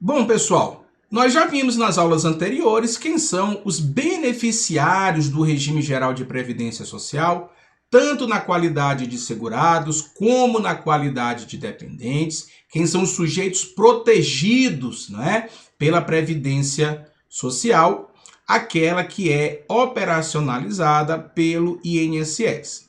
Bom, pessoal, nós já vimos nas aulas anteriores quem são os beneficiários do regime geral de previdência social, tanto na qualidade de segurados como na qualidade de dependentes, quem são os sujeitos protegidos, pela previdência social, aquela que é operacionalizada pelo INSS.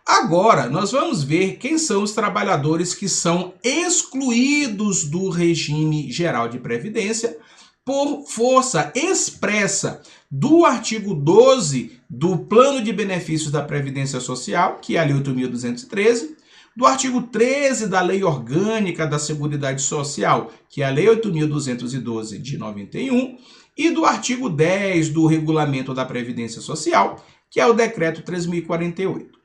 Agora, nós vamos ver quem são os trabalhadores que são excluídos do regime geral de previdência por força expressa do artigo 12 do Plano de Benefícios da Previdência Social, que é a Lei 8.213, do artigo 13 da Lei Orgânica da Seguridade Social, que é a Lei 8.212 de 91, e do artigo 10 do Regulamento da Previdência Social, que é o Decreto 3.048.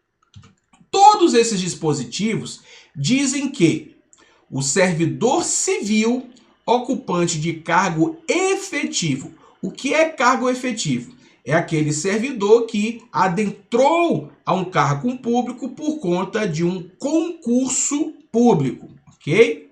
Todos esses dispositivos dizem que o servidor civil ocupante de cargo efetivo. O que é cargo efetivo? É aquele servidor que adentrou a um cargo público por conta de um concurso público, ok?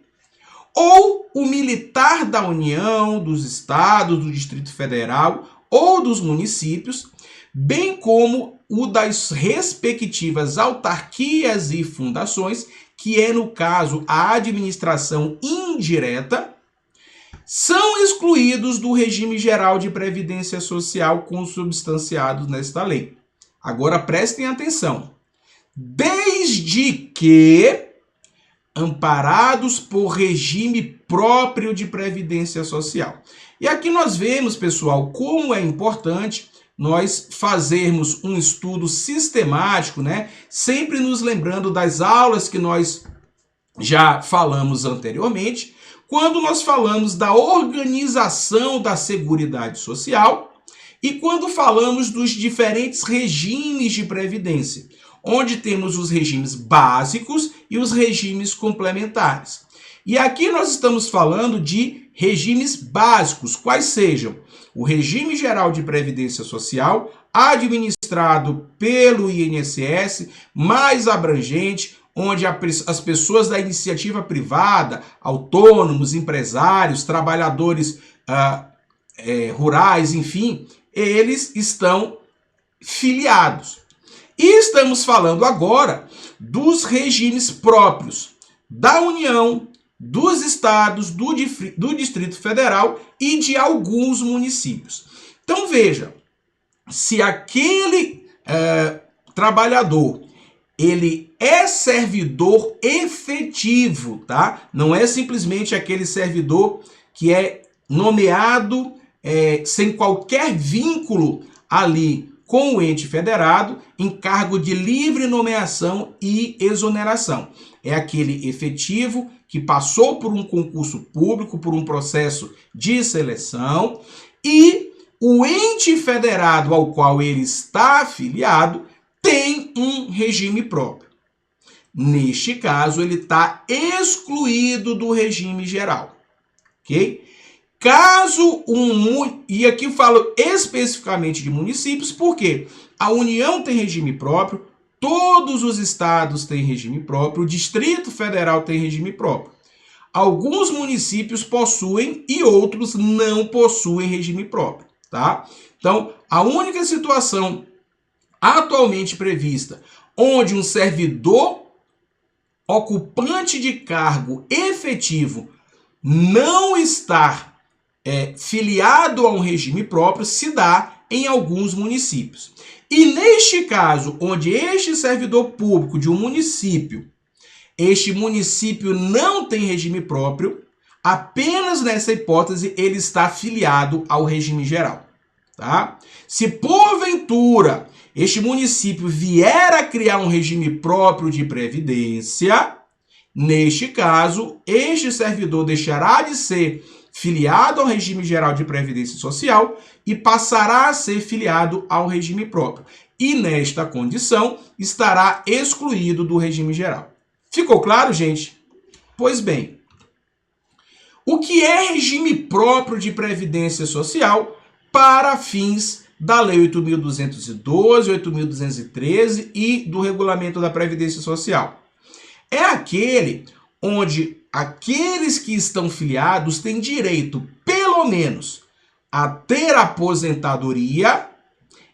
Ou o militar da União, dos estados, do Distrito Federal ou dos municípios, bem como o das respectivas autarquias e fundações, que é, no caso, a administração indireta, são excluídos do regime geral de previdência social consubstanciados nesta lei. Agora, prestem atenção. Desde que amparados por regime próprio de previdência social. E aqui nós vemos, pessoal, como é importante nós fazermos um estudo sistemático, sempre nos lembrando das aulas que nós já falamos anteriormente, quando nós falamos da organização da Seguridade Social e quando falamos dos diferentes regimes de previdência, onde temos os regimes básicos e os regimes complementares. E aqui nós estamos falando de regimes básicos, quais sejam o regime geral de previdência social, administrado pelo INSS, mais abrangente, onde as pessoas da iniciativa privada, autônomos, empresários, trabalhadores rurais, enfim, eles estão filiados. E estamos falando agora dos regimes próprios da União, dos estados, do Distrito Federal e de alguns municípios. Então veja, se aquele trabalhador ele é servidor efetivo, tá? Não é simplesmente aquele servidor que é nomeado sem qualquer vínculo ali com o ente federado, em cargo de livre nomeação e exoneração. É aquele efetivo que passou por um concurso público, por um processo de seleção, e o ente federado ao qual ele está afiliado tem um regime próprio. Neste caso, ele está excluído do regime geral, ok? Caso e aqui eu falo especificamente de municípios, porque a União tem regime próprio, todos os estados têm regime próprio, o Distrito Federal tem regime próprio. Alguns municípios possuem e outros não possuem regime próprio, tá? Então, a única situação atualmente prevista onde um servidor ocupante de cargo efetivo não está filiado a um regime próprio se dá em alguns municípios. E neste caso, onde este servidor público de um município, este município não tem regime próprio, apenas nessa hipótese ele está filiado ao regime geral, tá? Se porventura este município vier a criar um regime próprio de previdência, neste caso, este servidor deixará de ser filiado ao regime geral de previdência social e passará a ser filiado ao regime próprio. E nesta condição, estará excluído do regime geral. Ficou claro, gente? Pois bem, o que é regime próprio de previdência social para fins da Lei 8.212, 8.213 e do Regulamento da Previdência Social? É aquele onde aqueles que estão filiados têm direito, pelo menos, a ter aposentadoria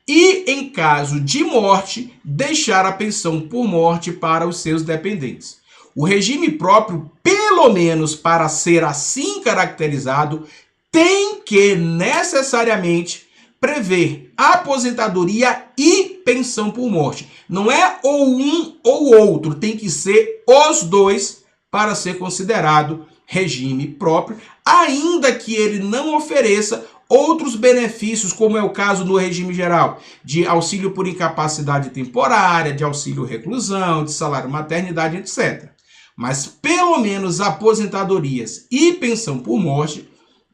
e, em caso de morte, deixar a pensão por morte para os seus dependentes. O regime próprio, pelo menos para ser assim caracterizado, tem que necessariamente prever aposentadoria e pensão por morte. Não é ou um ou outro, tem que ser os dois para ser considerado regime próprio, ainda que ele não ofereça outros benefícios, como é o caso no regime geral, de auxílio por incapacidade temporária, de auxílio reclusão, de salário maternidade, etc. Mas pelo menos aposentadorias e pensão por morte,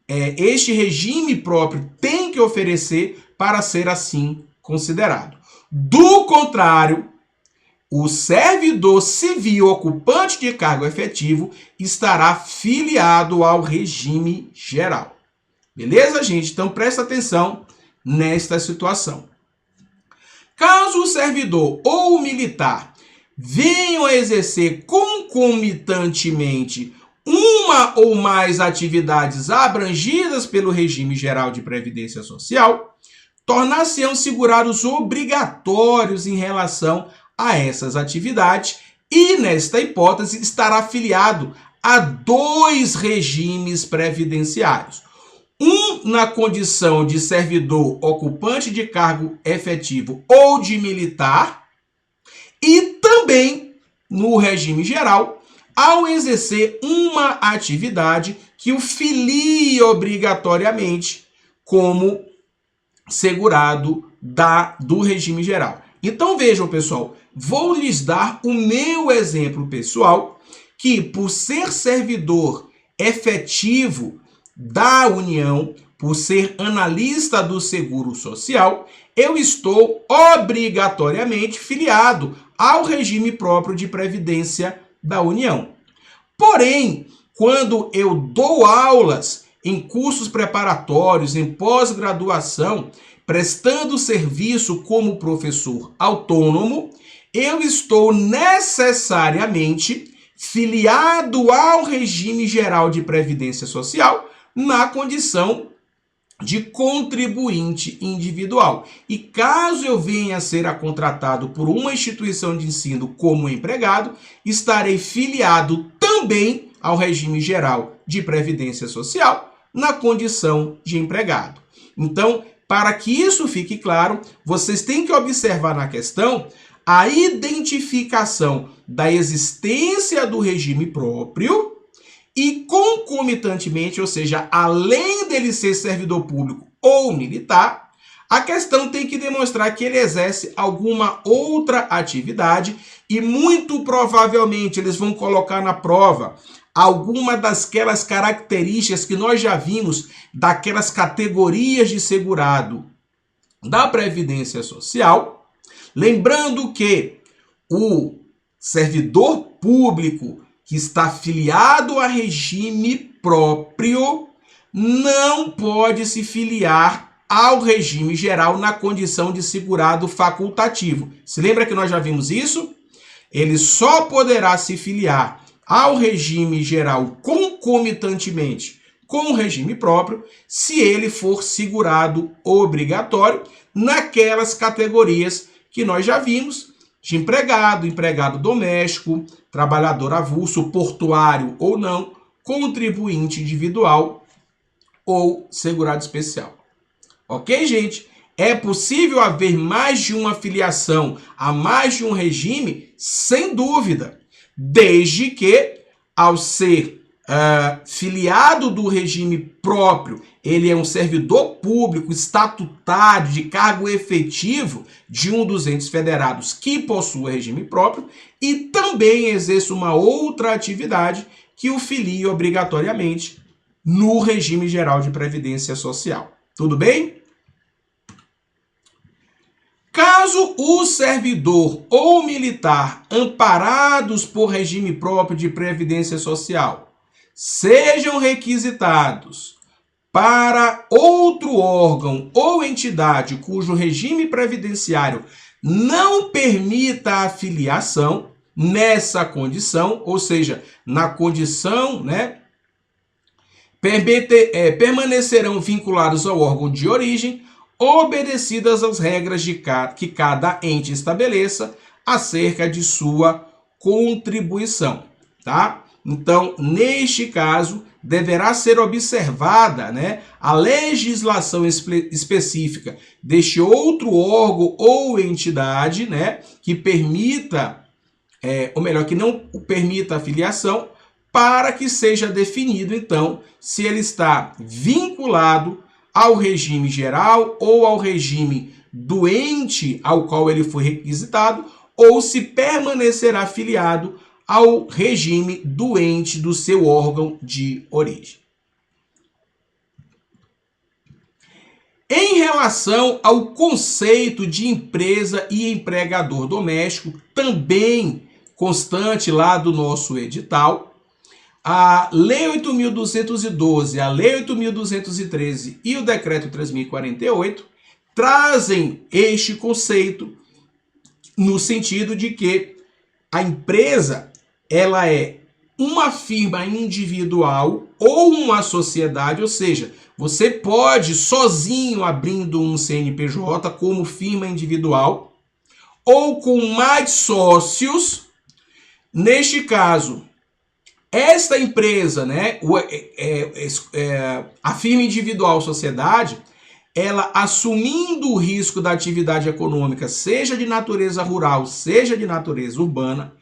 este regime próprio tem que oferecer para ser assim considerado. Do contrário, o servidor civil ocupante de cargo efetivo estará filiado ao regime geral. Beleza, gente? Então presta atenção nesta situação. Caso o servidor ou o militar venham a exercer concomitantemente uma ou mais atividades abrangidas pelo regime geral de previdência social, tornar-se-ão segurados obrigatórios em relação a essas atividades e, nesta hipótese, estará afiliado a 2 regimes previdenciários. Um na condição de servidor ocupante de cargo efetivo ou de militar, e também no regime geral, ao exercer uma atividade que o filie obrigatoriamente como segurado do regime geral. Então vejam, pessoal, vou lhes dar o meu exemplo pessoal, que por ser servidor efetivo da União, por ser analista do Seguro Social, eu estou obrigatoriamente filiado ao regime próprio de previdência da União. Porém, quando eu dou aulas em cursos preparatórios, em pós-graduação, prestando serviço como professor autônomo, eu estou necessariamente filiado ao regime geral de previdência social na condição de contribuinte individual. E caso eu venha a ser contratado por uma instituição de ensino como empregado, estarei filiado também ao regime geral de previdência social na condição de empregado. Então, para que isso fique claro, vocês têm que observar na questão a identificação da existência do regime próprio e, concomitantemente, ou seja, além dele ser servidor público ou militar, a questão tem que demonstrar que ele exerce alguma outra atividade e, muito provavelmente, eles vão colocar na prova alguma daquelas características que nós já vimos daquelas categorias de segurado da Previdência Social. Lembrando que o servidor público que está filiado a regime próprio não pode se filiar ao regime geral na condição de segurado facultativo. Se lembra que nós já vimos isso? Ele só poderá se filiar ao regime geral concomitantemente com o regime próprio se ele for segurado obrigatório naquelas categorias que nós já vimos, de empregado, empregado doméstico, trabalhador avulso, portuário ou não, contribuinte individual ou segurado especial. Ok, gente? É possível haver mais de uma filiação a mais de um regime? Sem dúvida, desde que, ao ser filiado do regime próprio, ele é um servidor público estatutário de cargo efetivo de um dos entes federados que possua regime próprio e também exerça uma outra atividade que o filie obrigatoriamente no regime geral de previdência social. Tudo bem? Caso o servidor ou militar amparados por regime próprio de previdência social sejam requisitados para outro órgão ou entidade cujo regime previdenciário não permita a filiação, nessa condição, ou seja, na condição, né, permanecerão vinculados ao órgão de origem, obedecidas as regras que cada ente estabeleça acerca de sua contribuição, tá? Então, neste caso, deverá ser observada, né, a legislação específica deste outro órgão ou entidade, né, que permita, ou melhor, que não permita a filiação, para que seja definido, então, se ele está vinculado ao regime geral ou ao regime do ente ao qual ele foi requisitado, ou se permanecerá afiliado ao regime do ente do seu órgão de origem. Em relação ao conceito de empresa e empregador doméstico, também constante lá do nosso edital, a Lei 8.212, a Lei 8.213 e o Decreto 3.048 trazem este conceito no sentido de que a empresa ela é uma firma individual ou uma sociedade, ou seja, você pode sozinho abrindo um CNPJ como firma individual ou com mais sócios. Neste caso, esta empresa, né, a firma individual sociedade, ela assumindo o risco da atividade econômica, seja de natureza rural, seja de natureza urbana,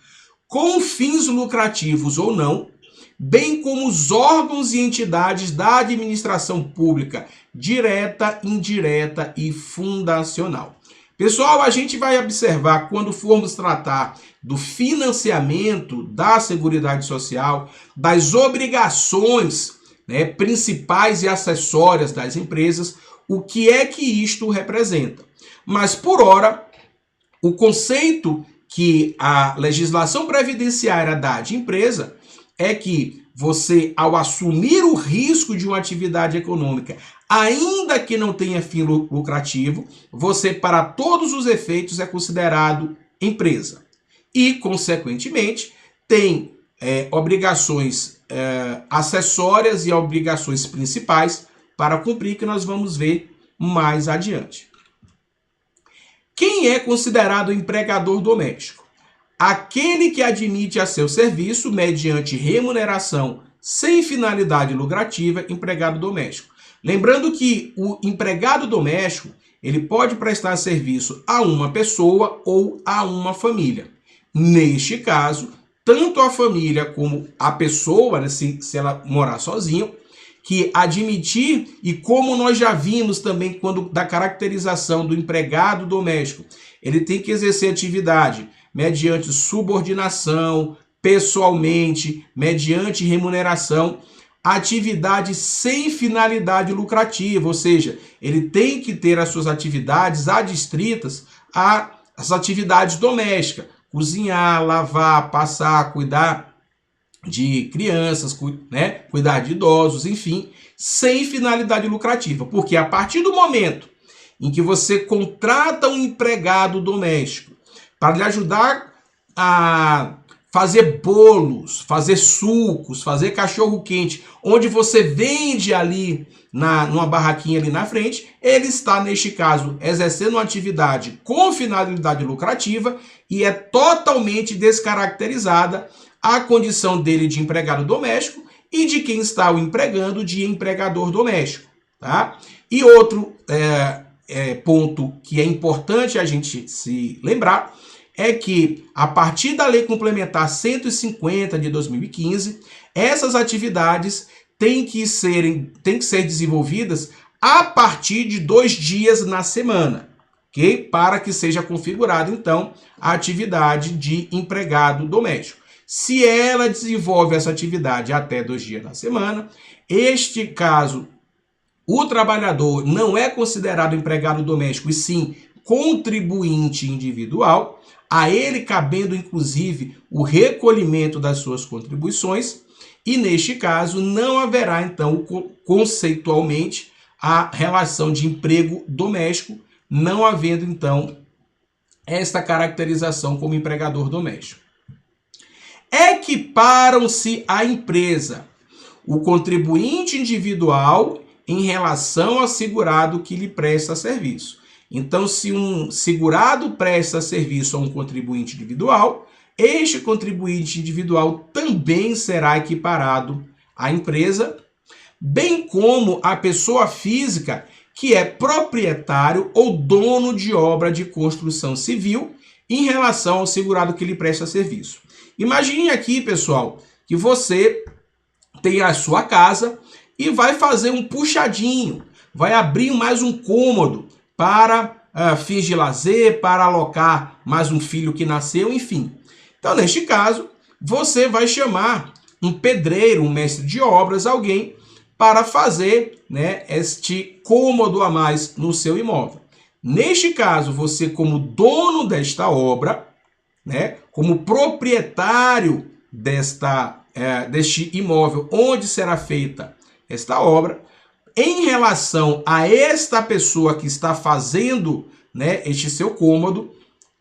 com fins lucrativos ou não, bem como os órgãos e entidades da administração pública, direta, indireta e fundacional. Pessoal, a gente vai observar quando formos tratar do financiamento da Seguridade Social, das obrigações, né, principais e acessórias das empresas, o que é que isto representa. Mas, por ora, o conceito que a legislação previdenciária dá de empresa é que você, ao assumir o risco de uma atividade econômica, ainda que não tenha fim lucrativo, você, para todos os efeitos, é considerado empresa. E, consequentemente, tem obrigações acessórias e obrigações principais para cumprir, que nós vamos ver mais adiante. Quem é considerado empregador doméstico? Aquele que admite a seu serviço, mediante remuneração sem finalidade lucrativa, empregado doméstico. Lembrando que o empregado doméstico ele pode prestar serviço a uma pessoa ou a uma família. Neste caso, tanto a família como a pessoa, né, se ela morar sozinha, que admitir, e como nós já vimos também quando da caracterização do empregado doméstico, ele tem que exercer atividade mediante subordinação, pessoalmente, mediante remuneração, atividade sem finalidade lucrativa, ou seja, ele tem que ter as suas atividades adstritas às atividades domésticas, cozinhar, lavar, passar, cuidar de crianças, né, cuidar de idosos, enfim, sem finalidade lucrativa, porque a partir do momento em que você contrata um empregado doméstico para lhe ajudar a fazer bolos, fazer sucos, fazer cachorro-quente, onde você vende ali numa barraquinha ali na frente, ele está, neste caso, exercendo uma atividade com finalidade lucrativa e é totalmente descaracterizada a condição dele de empregado doméstico e de quem está o empregando de empregador doméstico, tá? E outro ponto que é importante a gente se lembrar é que, a partir da Lei Complementar 150 de 2015, essas atividades têm que ser desenvolvidas a partir de 2 dias na semana, ok? Para que seja configurada, então, a atividade de empregado doméstico. Se ela desenvolve essa atividade até 2 dias na semana, este caso, o trabalhador não é considerado empregado doméstico, e sim contribuinte individual, a ele cabendo, inclusive, o recolhimento das suas contribuições, e, neste caso, não haverá, então, conceitualmente, a relação de emprego doméstico, não havendo, então, esta caracterização como empregador doméstico. equiparam-se à empresa, o contribuinte individual em relação ao segurado que lhe presta serviço. Então, se um segurado presta serviço a um contribuinte individual, este contribuinte individual também será equiparado à empresa, bem como a pessoa física que é proprietário ou dono de obra de construção civil em relação ao segurado que lhe presta serviço. Imagine aqui, pessoal, que você tem a sua casa e vai fazer um puxadinho, vai abrir mais um cômodo para fins de lazer, para alocar mais um filho que nasceu, enfim. Então, neste caso, você vai chamar um pedreiro, um mestre de obras, alguém para fazer, né, este cômodo a mais no seu imóvel. Neste caso, você, como dono desta obra, né, como proprietário deste imóvel onde será feita esta obra, em relação a esta pessoa que está fazendo, né, este seu cômodo,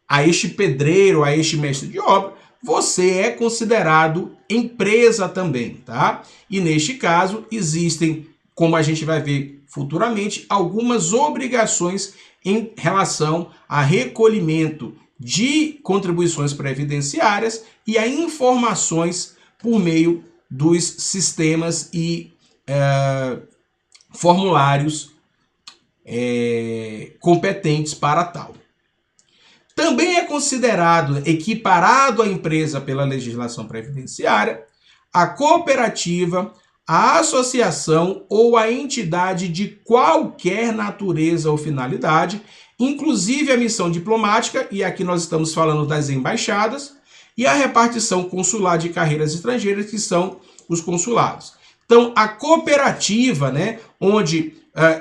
a este pedreiro, a este mestre de obra, você é considerado empresa também, tá? E neste caso existem, como a gente vai ver futuramente, algumas obrigações em relação a recolhimento de contribuições previdenciárias e a informações por meio dos sistemas e formulários competentes para tal. Também é considerado equiparado à empresa pela legislação previdenciária a cooperativa, a associação ou a entidade de qualquer natureza ou finalidade, inclusive a missão diplomática, e aqui nós estamos falando das embaixadas, e a repartição consular de carreiras estrangeiras, que são os consulados. Então, a cooperativa, né, onde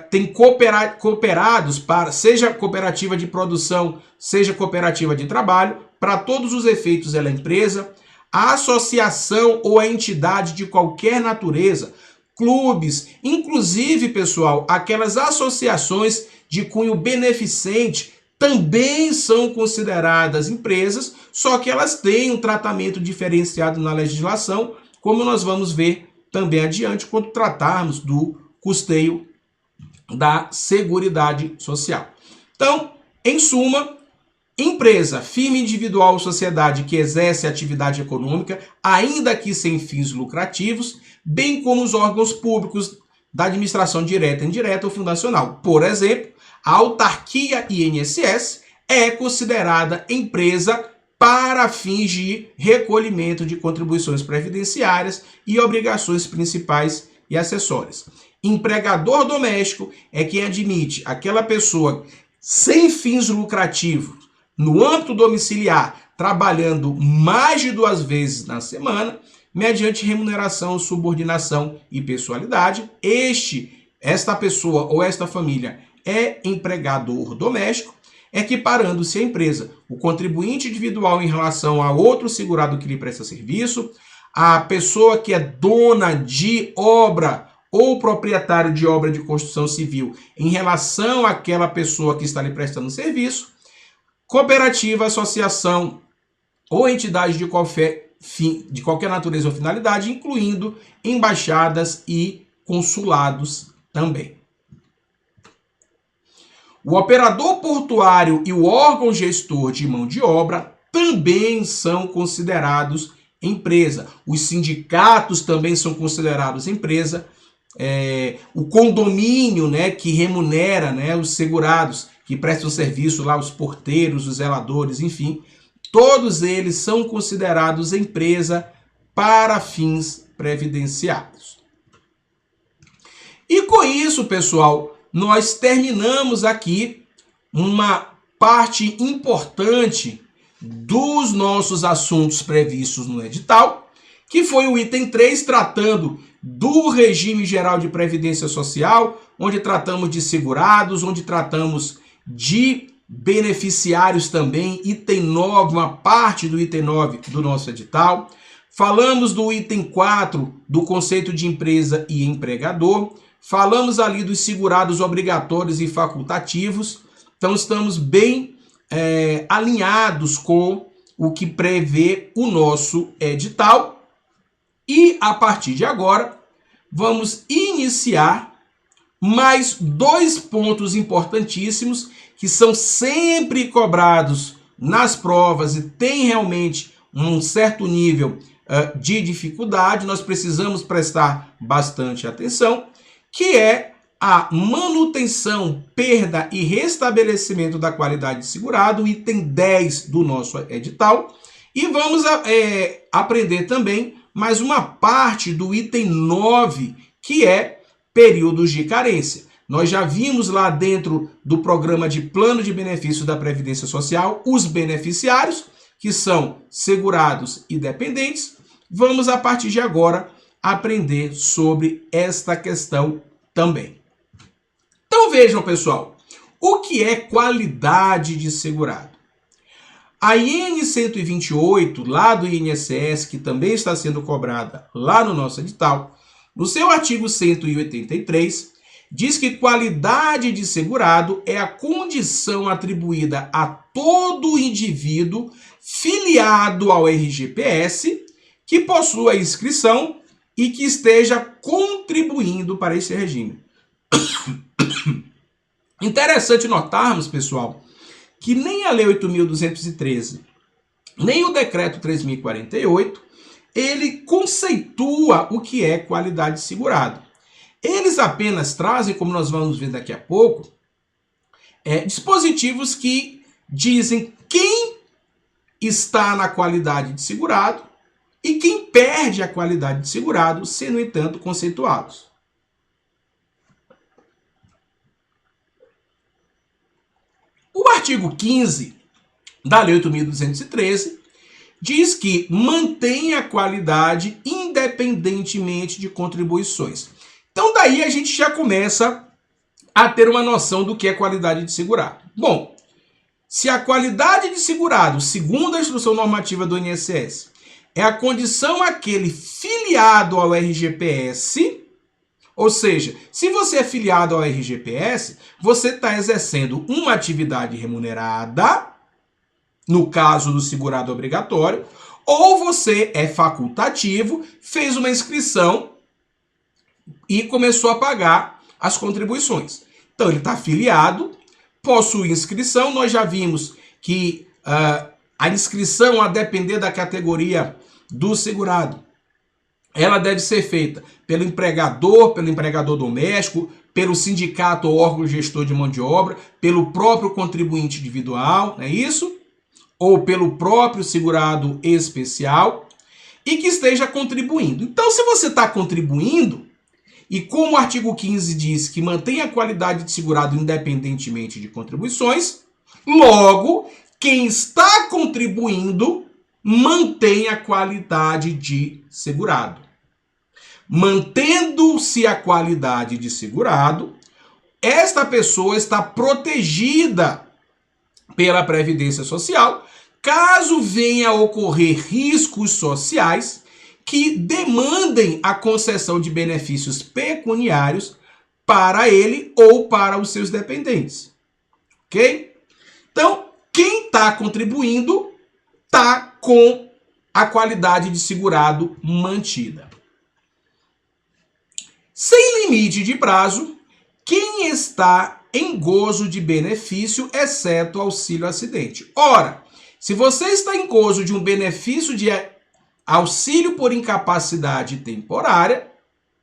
tem cooperados, para, seja cooperativa de produção, seja cooperativa de trabalho, para todos os efeitos ela é empresa. A associação ou a entidade de qualquer natureza, clubes, inclusive, pessoal, aquelas associações de cunho beneficente também são consideradas empresas, só que elas têm um tratamento diferenciado na legislação, como nós vamos ver também adiante quando tratarmos do custeio da Seguridade Social. Então, em suma, empresa, firma individual ou sociedade que exerce atividade econômica, ainda que sem fins lucrativos, bem como os órgãos públicos da administração direta, indireta ou fundacional. Por exemplo, a autarquia INSS é considerada empresa para fins de recolhimento de contribuições previdenciárias e obrigações principais e acessórias. Empregador doméstico é quem admite aquela pessoa sem fins lucrativos no âmbito domiciliar, trabalhando mais de 2 vezes na semana, mediante remuneração, subordinação e pessoalidade. Esta pessoa ou esta família é empregador doméstico, equiparando-se à empresa o contribuinte individual em relação a outro segurado que lhe presta serviço, a pessoa que é dona de obra ou proprietário de obra de construção civil em relação àquela pessoa que está lhe prestando serviço, cooperativa, associação ou entidade de qualquer natureza ou finalidade, incluindo embaixadas e consulados também. O operador portuário e o órgão gestor de mão de obra também são considerados empresa. Os sindicatos também são considerados empresa. O condomínio, né, que remunera, né, os segurados que prestam serviço lá, os porteiros, os zeladores, enfim, todos eles são considerados empresa para fins previdenciários. E com isso, pessoal, nós terminamos aqui uma parte importante dos nossos assuntos previstos no edital, que foi o item 3, tratando do regime geral de previdência social, onde tratamos de segurados, onde tratamos de beneficiários também, item 9, uma parte do item 9 do nosso edital. Falamos do item 4, do conceito de empresa e empregador. Falamos ali dos segurados obrigatórios e facultativos. Então, estamos bem alinhados com o que prevê o nosso edital. E a partir de agora, vamos iniciar mais 2 pontos importantíssimos que são sempre cobrados nas provas e tem realmente um certo nível de dificuldade. Nós precisamos prestar bastante atenção, que é a manutenção, perda e restabelecimento da qualidade de segurado, item 10 do nosso edital. E vamos aprender também mais uma parte do item 9, que é períodos de carência. Nós já vimos lá dentro do programa de plano de benefícios da Previdência Social os beneficiários, que são segurados e dependentes. Vamos, a partir de agora, aprender sobre esta questão também. Então vejam, pessoal, o que é qualidade de segurado? A IN 128, lá do INSS, que também está sendo cobrada lá no nosso edital, no seu artigo 183, diz que qualidade de segurado é a condição atribuída a todo indivíduo filiado ao RGPS que possua inscrição e que esteja contribuindo para esse regime. Interessante notarmos, pessoal, que nem a Lei 8.213, nem o Decreto 3.048, ele conceitua o que é qualidade de segurado. Eles apenas trazem, como nós vamos ver daqui a pouco, dispositivos que dizem quem está na qualidade de segurado e quem perde a qualidade de segurado, se, no entanto, conceituados. O artigo 15 da Lei 8.213 diz que mantém a qualidade independentemente de contribuições. Então, daí a gente já começa a ter uma noção do que é qualidade de segurado. Bom, se a qualidade de segurado, segundo a instrução normativa do INSS, é a condição àquele filiado ao RGPS, ou seja, se você é filiado ao RGPS, você está exercendo uma atividade remunerada, no caso do segurado obrigatório, ou você é facultativo, fez uma inscrição e começou a pagar as contribuições. Então, ele está afiliado, possui inscrição. Nós já vimos que a inscrição, a depender da categoria do segurado, ela deve ser feita pelo empregador doméstico, pelo sindicato ou órgão gestor de mão de obra, pelo próprio contribuinte individual, não é isso? Ou pelo próprio segurado especial, e que esteja contribuindo. Então, se você está contribuindo, e como o artigo 15 diz que mantém a qualidade de segurado independentemente de contribuições, logo, quem está contribuindo mantém a qualidade de segurado. Mantendo-se a qualidade de segurado, esta pessoa está protegida pela Previdência Social, caso venha a ocorrer riscos sociais que demandem a concessão de benefícios pecuniários para ele ou para os seus dependentes. Ok? Então, quem está contribuindo está com a qualidade de segurado mantida. Sem limite de prazo, quem está em gozo de benefício, exceto auxílio acidente. Ora, se você está em gozo de um benefício de auxílio por incapacidade temporária,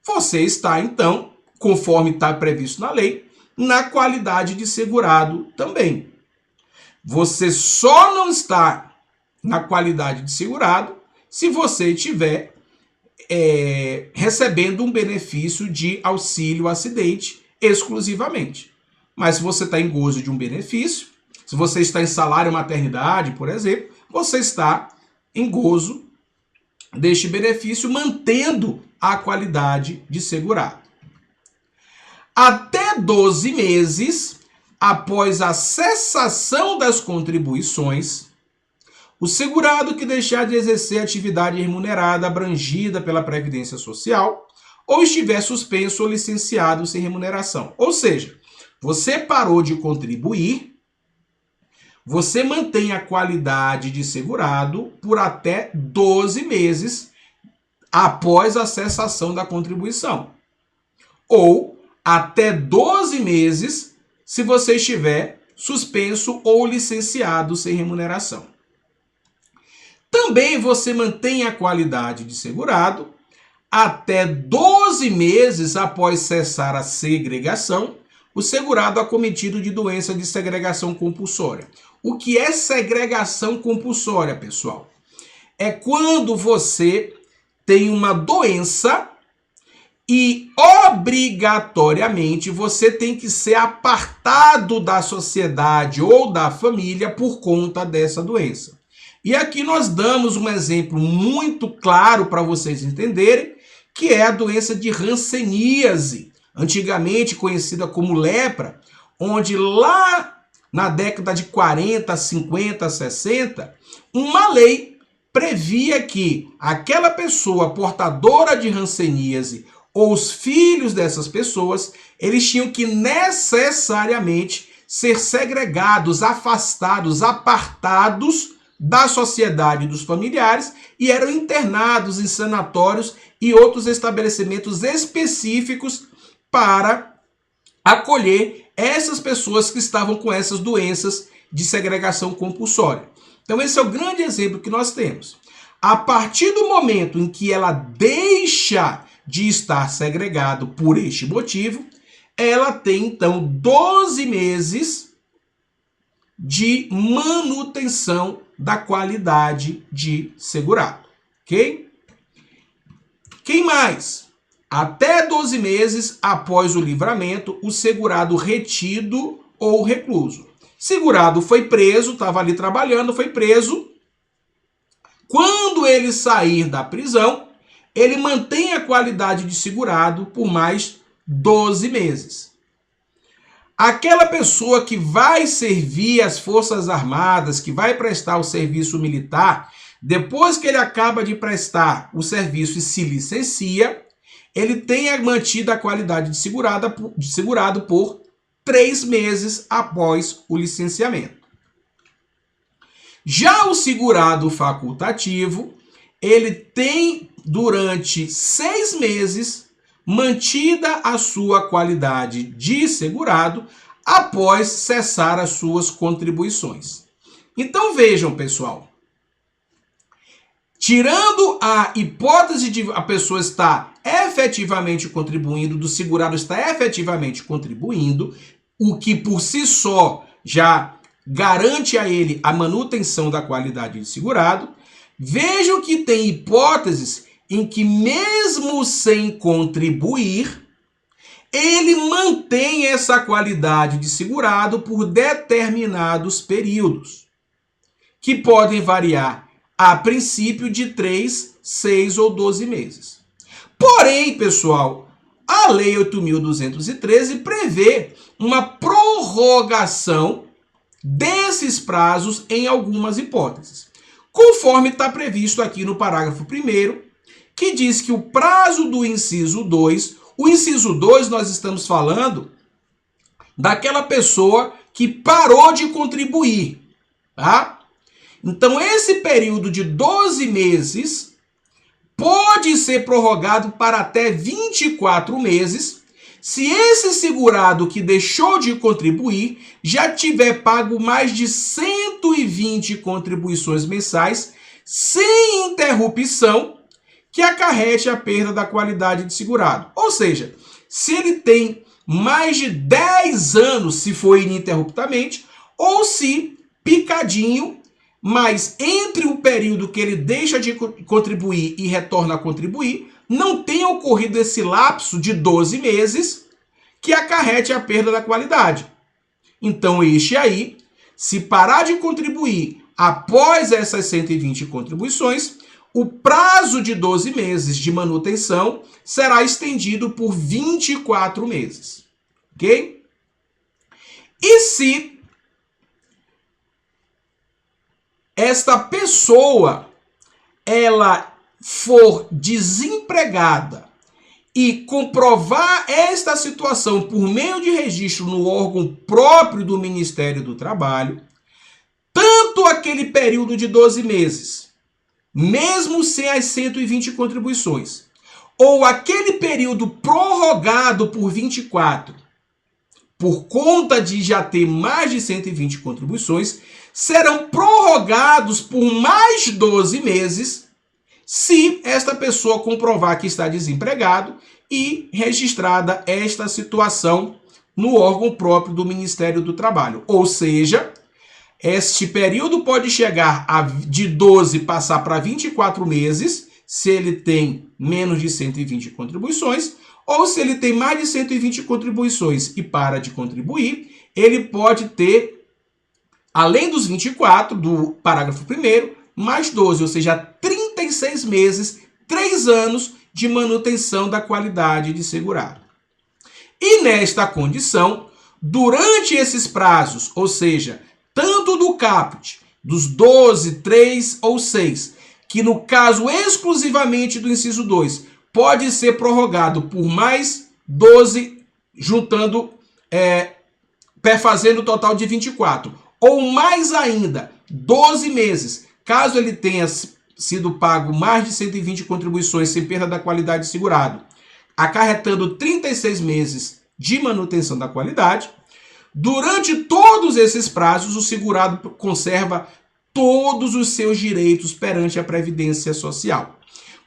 você está, então, conforme está previsto na lei, na qualidade de segurado também. Você só não está na qualidade de segurado se você estiver recebendo um benefício de auxílio acidente exclusivamente. Mas se você está em gozo de um benefício, se você está em salário maternidade, por exemplo, você está em gozo deste benefício, mantendo a qualidade de segurado. Até 12 meses após a cessação das contribuições, o segurado que deixar de exercer atividade remunerada abrangida pela Previdência Social ou estiver suspenso ou licenciado sem remuneração. Ou seja, você parou de contribuir, você mantém a qualidade de segurado por até 12 meses após a cessação da contribuição. Ou até 12 meses se você estiver suspenso ou licenciado sem remuneração. Também você mantém a qualidade de segurado até 12 meses após cessar a segregação, o segurado acometido de doença de segregação compulsória. O que é segregação compulsória, pessoal? É quando você tem uma doença e obrigatoriamente você tem que ser apartado da sociedade ou da família por conta dessa doença. E aqui nós damos um exemplo muito claro para vocês entenderem, que é a doença de hanseníase, antigamente conhecida como lepra, onde lá na década de 40, 50, 60, uma lei previa que aquela pessoa portadora de hanseníase ou os filhos dessas pessoas, eles tinham que necessariamente ser segregados, afastados, apartados da sociedade dos familiares e eram internados em sanatórios e outros estabelecimentos específicos para acolher essas pessoas que estavam com essas doenças de segregação compulsória. Então esse é o grande exemplo que nós temos. A partir do momento em que ela deixa de estar segregado por este motivo, ela tem então 12 meses de manutenção da qualidade de segurado, ok? Quem mais? Até 12 meses após o livramento, o segurado retido ou recluso. Segurado foi preso, estava ali trabalhando, foi preso. Quando ele sair da prisão, ele mantém a qualidade de segurado por mais 12 meses. Aquela pessoa que vai servir as Forças Armadas, que vai prestar o serviço militar, depois que ele acaba de prestar o serviço e se licencia, ele tem mantido a qualidade de segurado por 3 meses após o licenciamento. Já o segurado facultativo, ele tem durante 6 meses mantida a sua qualidade de segurado após cessar as suas contribuições. Então vejam, pessoal, tirando a hipótese de a pessoa estar efetivamente contribuindo, do segurado estar efetivamente contribuindo, o que por si só já garante a ele a manutenção da qualidade de segurado, vejam que tem hipóteses em que mesmo sem contribuir, ele mantém essa qualidade de segurado por determinados períodos, que podem variar a princípio de 3, 6 ou 12 meses. Porém, pessoal, a Lei 8.213 prevê uma prorrogação desses prazos em algumas hipóteses, conforme está previsto aqui no parágrafo 1º, que diz que o prazo do inciso 2, o inciso 2 nós estamos falando daquela pessoa que parou de contribuir, tá? Então esse período de 12 meses pode ser prorrogado para até 24 meses, se esse segurado que deixou de contribuir já tiver pago mais de 120 contribuições mensais sem interrupção, que acarrete a perda da qualidade de segurado. Ou seja, se ele tem mais de 10 anos, se for ininterruptamente, ou se picadinho, mas entre o período que ele deixa de contribuir e retorna a contribuir, não tenha ocorrido esse lapso de 12 meses que acarrete a perda da qualidade. Então, este aí, se parar de contribuir após essas 120 contribuições, o prazo de 12 meses de manutenção será estendido por 24 meses. Ok? E se esta pessoa ela for desempregada e comprovar esta situação por meio de registro no órgão próprio do Ministério do Trabalho, tanto aquele período de 12 meses, mesmo sem as 120 contribuições, ou aquele período prorrogado por 24, por conta de já ter mais de 120 contribuições, serão prorrogados por mais 12 meses, se esta pessoa comprovar que está desempregado e registrada esta situação no órgão próprio do Ministério do Trabalho. Ou seja, este período pode chegar de 12 passar para 24 meses, se ele tem menos de 120 contribuições, ou se ele tem mais de 120 contribuições e para de contribuir, ele pode ter, além dos 24 do parágrafo 1º, mais 12, ou seja, 36 meses, 3 anos de manutenção da qualidade de segurado. E nesta condição, durante esses prazos, ou seja, tanto do caput, dos 12, 3 ou 6, que no caso exclusivamente do inciso 2, pode ser prorrogado por mais 12, juntando, fazendo o total de 24, ou mais ainda, 12 meses, caso ele tenha sido pago mais de 120 contribuições sem perda da qualidade de segurado, acarretando 36 meses de manutenção da qualidade. Durante todos esses prazos, o segurado conserva todos os seus direitos perante a Previdência Social.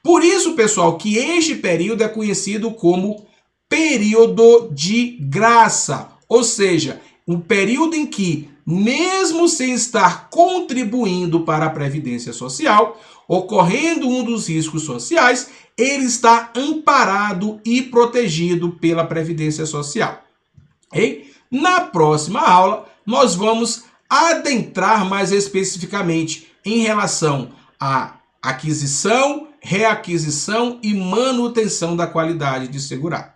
Por isso, pessoal, que este período é conhecido como período de graça, ou seja, um período em que, mesmo sem estar contribuindo para a Previdência Social, ocorrendo um dos riscos sociais, ele está amparado e protegido pela Previdência Social. Okay? Na próxima aula, nós vamos adentrar mais especificamente em relação à aquisição, reaquisição e manutenção da qualidade de segurado.